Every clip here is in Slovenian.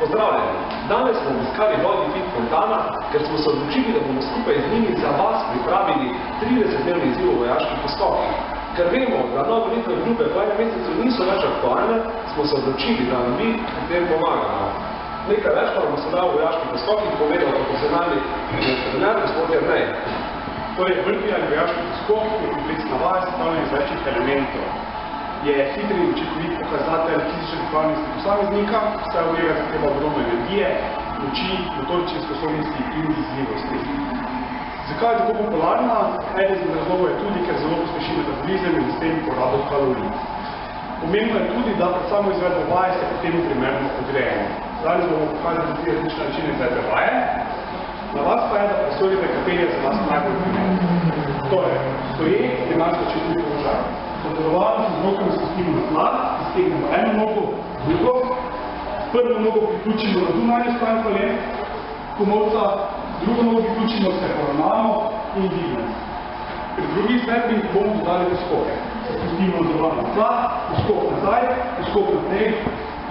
Pozdravljeni! Danes smo obiskali Body Fit Fontana, ker smo se odločili, da bomo skupaj z njimi za vas pripravili 30-dnevni izziv v vojaških poskokih. Ker vemo, da novoletne obljube v enem mesecu niso več aktualne, smo se odločili, da vam mi pri tem pomagamo. Nekaj več pa bomo sedaj v vojaških poskokih povedal profesionalni trener, gospod Jernej. Torej, vrti ali vojaški poskok je kompleksna vaj, sestavljena iz večjih elementov. Je hitri in učinkovit pokazatelj fizične pripravljenosti posameznika, vse od njega zahteva ogromno energije, moči, motorične sposobnosti in izvedljivosti. Zakaj je tako popularna? Eden izmed razlogov je tudi, ker zelo pospeši metabolizem in s tem porabo kalorij. Pomembno je tudi, da pred samo izvedbo vaje se potem primerno odrejemo. Danes bomo pokazali 3 različne načine izvedbe vaje. Na vas pa je, da presodite, kateri je za vas najbolj primeren. Torej, stoje je naš začetni položaj. Sodelovalno se z rokami spustimo na tla, iztegnemo eno nogo, drugo, prvo nogo priključimo na zunanjo stran kolen, komolca, drugo nogo priključimo, se poravnamo in dvignemo. Pri drugi izvedbi bomo dodali poskoke. Se spustimo na tla, poskok nazaj, poskok naprej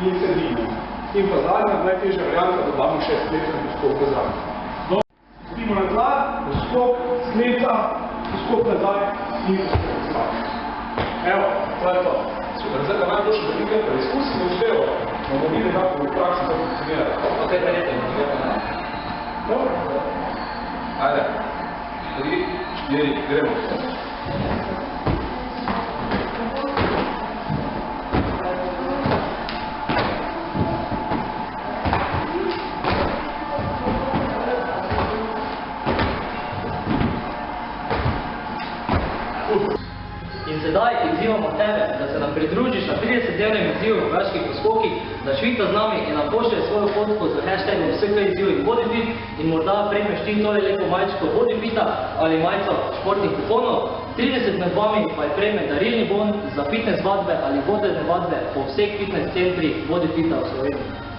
in se dvignemo. In pa zadnja, najtežja varianta, dodamo še sklepni poskok nazaj. Spustimo na tla, poskok, sklepa, poskok nazaj in poskok nazaj. Evo, to je to. Super, zdaj pa najboljše, da nekaj preizkusimo uspelo. Bomo videli, kako v praksi to funkcionira. Ok, verjete, ne? Dobro. Ajde. 3, 4, gremo. In sedaj izzivamo tebe, da se nam pridružiš na 30-dnevnem izzivu v vojaških poskokih, da švita z nami in nam pošlje svojo fotko z hashtagom vsekajizziv in bodyfit in morda prejmeš ti tole lepo majčko bodyfita ali majco športnih kuponov. 30 med vami pa je prejme darilni bon za fitness vadbe ali vodene vadbe po vseh fitness centrih bodyfita v Sloveniji.